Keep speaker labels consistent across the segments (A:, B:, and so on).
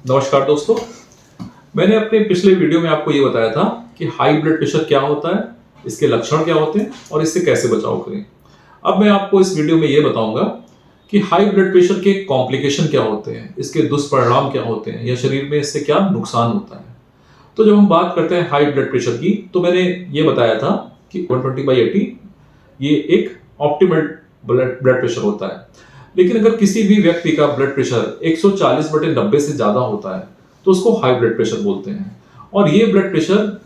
A: नमस्कार दोस्तों। मैंने अपने पिछले वीडियो में आपको ये बताया था कि हाई ब्लड प्रेशर क्या होता है, इसके लक्षण क्या होते हैं और इससे कैसे बचाव करें। अब मैं आपको इस वीडियो में ये बताऊंगा कि हाई ब्लड प्रेशर के कॉम्प्लिकेशन क्या होते हैं, इसके दुष्परिणाम क्या होते हैं या शरीर में इससे क्या नुकसान होता है। तो जब हम बात करते हैं हाई ब्लड प्रेशर की, तो मैंने ये बताया था कि 120/80 ये एक ऑप्टिमल ब्लड प्रेशर होता है। लेकिन अगर किसी भी व्यक्ति का ब्लड प्रेशर 140/90 से ज्यादा होता है तो उसको हाई ब्लड प्रेशर बोलते हैं। और ये ब्लड प्रेशर,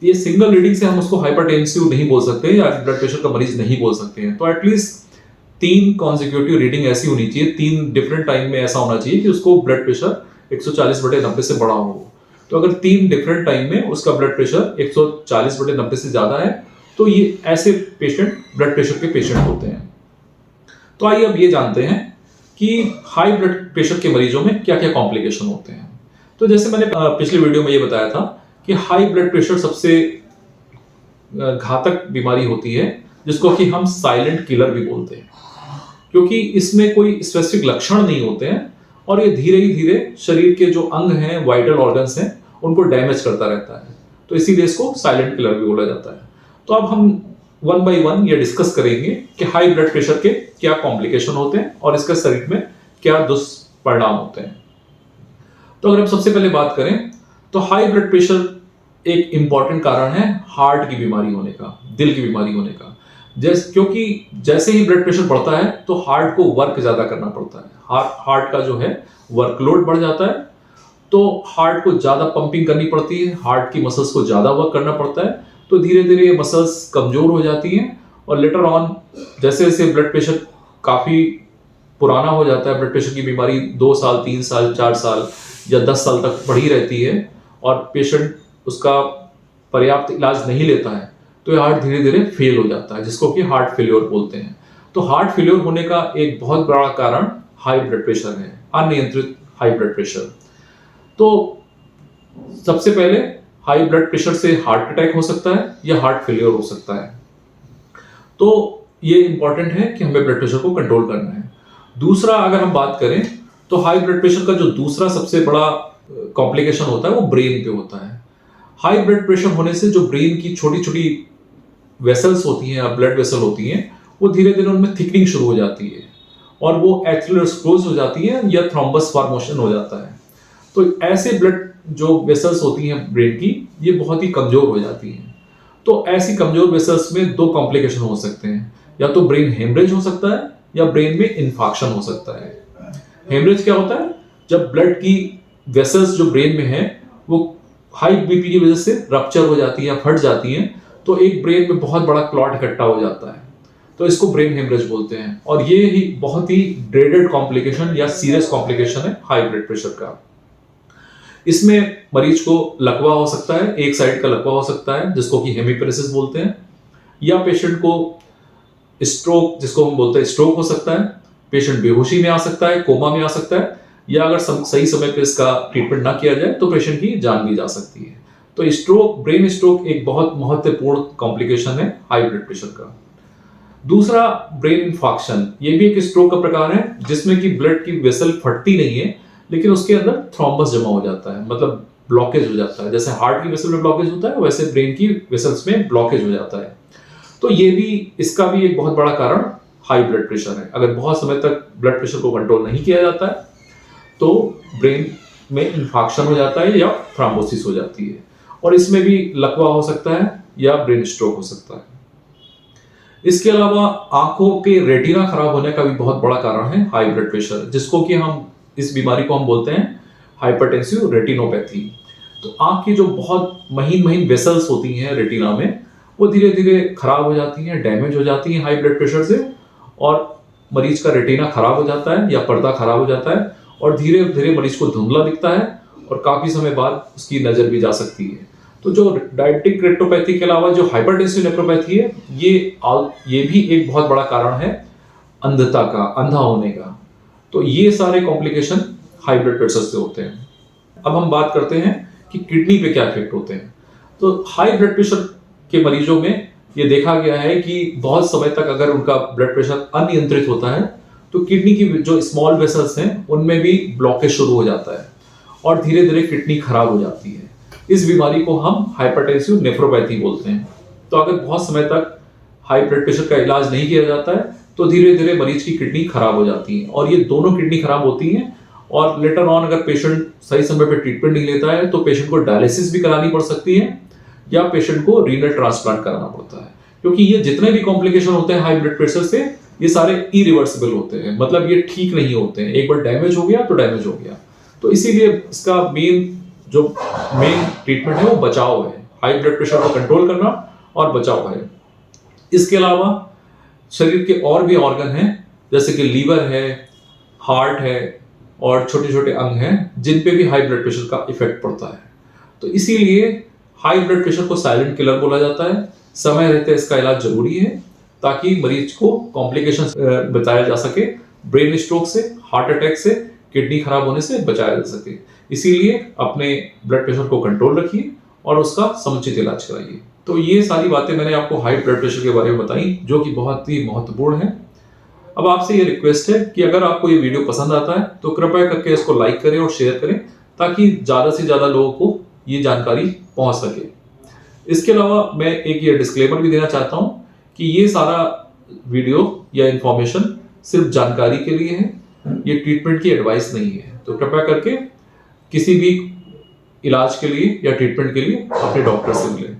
A: ये सिंगल रीडिंग से हम उसको हाइपरटेंसिव नहीं बोल सकते या ब्लड प्रेशर का मरीज नहीं बोल सकते हैं। तो एटलीस्ट 3 कॉन्जिक्यूटिव रीडिंग ऐसी होनी चाहिए, 3 डिफरेंट टाइम में ऐसा होना चाहिए कि उसको ब्लड प्रेशर 140/90 से बड़ा हो। तो अगर 3 डिफरेंट टाइम में उसका ब्लड प्रेशर 140/90 से ज्यादा है तो ये ऐसे पेशेंट ब्लड प्रेशर के पेशेंट होते हैं। तो आइए अब ये जानते हैं कि हाई ब्लड प्रेशर के मरीजों में क्या क्या कॉम्प्लिकेशन होते हैं। तो जैसे मैंने पिछले वीडियो में ये बताया था कि हाई ब्लड प्रेशर सबसे घातक बीमारी होती है, जिसको कि हम साइलेंट किलर भी बोलते हैं, क्योंकि इसमें कोई स्पेसिफिक लक्षण नहीं होते हैं और ये धीरे ही धीरे शरीर के जो अंग हैं, वाइटल ऑर्गन्स हैं, उनको डैमेज करता रहता है। तो इसीलिए इसको साइलेंट किलर भी बोला जाता है। तो अब हम 1 बाय 1 ये डिस्कस करेंगे कि हाई ब्लड प्रेशर के क्या कॉम्प्लिकेशन होते हैं और इसका शरीर में क्या दुष्परिणाम होते हैं। तो अगर हम सबसे पहले बात करें तो हाई ब्लड प्रेशर एक इंपॉर्टेंट कारण है हार्ट की बीमारी होने का, दिल की बीमारी होने का। क्योंकि जैसे ही ब्लड प्रेशर बढ़ता है तो हार्ट को वर्क ज्यादा करना पड़ता है, हार्ट का जो है वर्कलोड बढ़ जाता है, तो हार्ट को ज्यादा पंपिंग करनी पड़ती है, हार्ट की मसल्स को ज्यादा वर्क करना पड़ता है। तो धीरे धीरे ये मसल्स कमजोर हो जाती हैं और लेटर ऑन जैसे जैसे ब्लड प्रेशर काफी पुराना हो जाता है, ब्लड प्रेशर की बीमारी 2 साल 3 साल 4 साल या 10 साल तक बढ़ी रहती है और पेशेंट उसका पर्याप्त इलाज नहीं लेता है, तो ये हार्ट धीरे धीरे फेल हो जाता है, जिसको कि हार्ट फेल्योर बोलते हैं। तो हार्ट फेल्योर होने का एक बहुत बड़ा कारण हाई ब्लड प्रेशर है, अनियंत्रित हाई ब्लड प्रेशर। तो सबसे पहले हाई ब्लड प्रेशर से हार्ट अटैक हो सकता है या हार्ट फेल्योर हो सकता है। तो ये इंपॉर्टेंट है कि हमें ब्लड प्रेशर को कंट्रोल करना है। दूसरा, अगर हम बात करें तो हाई ब्लड प्रेशर का जो दूसरा सबसे बड़ा कॉम्प्लिकेशन होता है वो ब्रेन पे होता है। हाई ब्लड प्रेशर होने से जो ब्रेन की छोटी छोटी वेसल्स होती हैं या ब्लड वेसल होती हैं, वो धीरे धीरे उनमें थिकनिंग शुरू हो जाती है और वो एथेरोस्क्लेरोसिस हो जाती है या थ्रोम्बस फॉर्मेशन हो जाता है। तो ऐसे ब्लड जो वेसल्स होती हैं ब्रेन की, ये बहुत ही कमजोर हो जाती हैं। तो ऐसी कमजोर वेसल्स में 2 कॉम्प्लिकेशन हो सकते हैं, या तो ब्रेन हेमरेज हो सकता है या ब्रेन में इन्फाक्शन हो सकता है। हेमरेज क्या होता है? जब ब्लड की वेसल्स जो ब्रेन में है वो हाई बीपी की वजह से रप्चर हो जाती है या फट जाती हैं, तो एक ब्रेन में बहुत बड़ा क्लॉट इकट्ठा हो जाता है, तो इसको ब्रेन हेमरेज बोलते हैं। और ये ही बहुत ही ड्रेडेड कॉम्प्लिकेशन या सीरियस कॉम्प्लिकेशन है हाई ब्लड प्रेशर का। इसमें मरीज को लकवा हो सकता है, एक साइड का लकवा हो सकता है जिसको कि हेमिपेरेसिस बोलते हैं, या पेशेंट को स्ट्रोक, जिसको हम बोलते हैं स्ट्रोक हो सकता है। पेशेंट बेहोशी में आ सकता है, कोमा में आ सकता है, या अगर सही समय पे इसका ट्रीटमेंट ना किया जाए तो पेशेंट की जान भी जा सकती है। तो स्ट्रोक, ब्रेन स्ट्रोक एक बहुत महत्वपूर्ण कॉम्प्लिकेशन है हाई ब्लड प्रेशर का। दूसरा, ब्रेन इन्फाक्शन, ये भी एक स्ट्रोक का प्रकार है जिसमें कि ब्लड की वेसल फटती नहीं है लेकिन उसके अंदर थ्रोम्बस जमा हो जाता है, मतलब ब्लॉकेज हो जाता है। जैसे हार्ट की वेसल में ब्लॉकेज होता है वैसे ब्रेन की वेसल्स में ब्लॉकेज हो जाता है। तो ये भी, इसका भी एक बहुत बड़ा कारण हाई ब्लड प्रेशर है। अगर बहुत समय तक ब्लड प्रेशर को कंट्रोल नहीं किया जाता है तो ब्रेन में इन्फाक्शन हो जाता है या थ्रोम्बोसिस हो जाती है, और इसमें भी लकवा हो सकता है या ब्रेन स्ट्रोक हो सकता है। इसके अलावा आंखों के रेटिना खराब होने का भी बहुत बड़ा कारण है हाई ब्लड प्रेशर, जिसको कि हम, इस बीमारी को हम बोलते हैं हाइपरटेंसिव रेटिनोपैथी। तो आंख की जो बहुत महीन महीन वेसल्स होती हैं रेटिना में, वो धीरे धीरे खराब हो जाती हैं, डैमेज हो जाती हैं हाई ब्लड प्रेशर से, और मरीज का रेटिना खराब हो जाता है या पर्दा खराब हो जाता है और धीरे धीरे मरीज को धुंधला दिखता है और काफी समय बाद उसकी नजर भी जा सकती है। तो जो डायबिटिक रेटिनोपैथी के अलावा जो हाइपरटेंसिव नेफ्रोपैथी है, ये भी एक बहुत बड़ा कारण है अंधता का, अंधा होने का। तो ये सारे कॉम्प्लिकेशन हाई ब्लड प्रेशर से होते हैं। अब हम बात करते हैं कि किडनी पे क्या इफेक्ट होते हैं। तो हाई ब्लड प्रेशर के मरीजों में ये देखा गया है कि बहुत समय तक अगर उनका ब्लड प्रेशर अनियंत्रित होता है तो किडनी की जो स्मॉल वेसल्स हैं उनमें भी ब्लॉकेज शुरू हो जाता है और धीरे धीरे किडनी खराब हो जाती है। इस बीमारी को हम हाइपरटेंसिव नेफ्रोपैथी बोलते हैं। तो अगर बहुत समय तक हाई ब्लड प्रेशर का इलाज नहीं किया जाता है तो धीरे धीरे मरीज की किडनी खराब हो जाती है, और ये दोनों किडनी खराब होती हैं। और लेटर ऑन अगर पेशेंट सही समय पर ट्रीटमेंट नहीं लेता है तो पेशेंट को डायलिसिस भी करानी पड़ सकती है, या पेशेंट को रीनल ट्रांसप्लांट कराना पड़ता है। क्योंकि ये जितने भी कॉम्प्लिकेशन होते हैं हाई ब्लड प्रेशर से, ये सारे इरिवर्सिबल होते हैं, मतलब ये ठीक नहीं होते हैं। एक बार डैमेज हो गया तो डैमेज हो गया। तो इसीलिए इसका मेन ट्रीटमेंट है वो बचाव है, हाई ब्लड प्रेशर को कंट्रोल करना और बचाव है। इसके अलावा शरीर के और भी ऑर्गन हैं, जैसे कि लीवर है, हार्ट है और छोटे छोटे अंग हैं जिन पे भी हाई ब्लड प्रेशर का इफेक्ट पड़ता है। तो इसीलिए हाई ब्लड प्रेशर को साइलेंट किलर बोला जाता है। समय रहते इसका इलाज जरूरी है ताकि मरीज को कॉम्प्लिकेशंस बचाया जा सके, ब्रेन स्ट्रोक से, हार्ट अटैक से, किडनी खराब होने से बचाया जा सके। इसीलिए अपने ब्लड प्रेशर को कंट्रोल रखिए और उसका समुचित इलाज कराइए। तो ये सारी बातें मैंने आपको हाई ब्लड प्रेशर के बारे में बताई, जो कि बहुत ही महत्वपूर्ण है। अब आपसे ये रिक्वेस्ट है कि अगर आपको ये वीडियो पसंद आता है तो कृपया करके इसको लाइक करें और शेयर करें, ताकि ज्यादा से ज्यादा लोगों को ये जानकारी पहुंच सके। इसके अलावा मैं एक ये डिस्क्लेमर भी देना चाहता हूं कि ये सारा वीडियो या इंफॉर्मेशन सिर्फ जानकारी के लिए है, ये ट्रीटमेंट की एडवाइस नहीं है। तो कृपया करके किसी भी इलाज के लिए या ट्रीटमेंट के लिए अपने डॉक्टर से मिलें।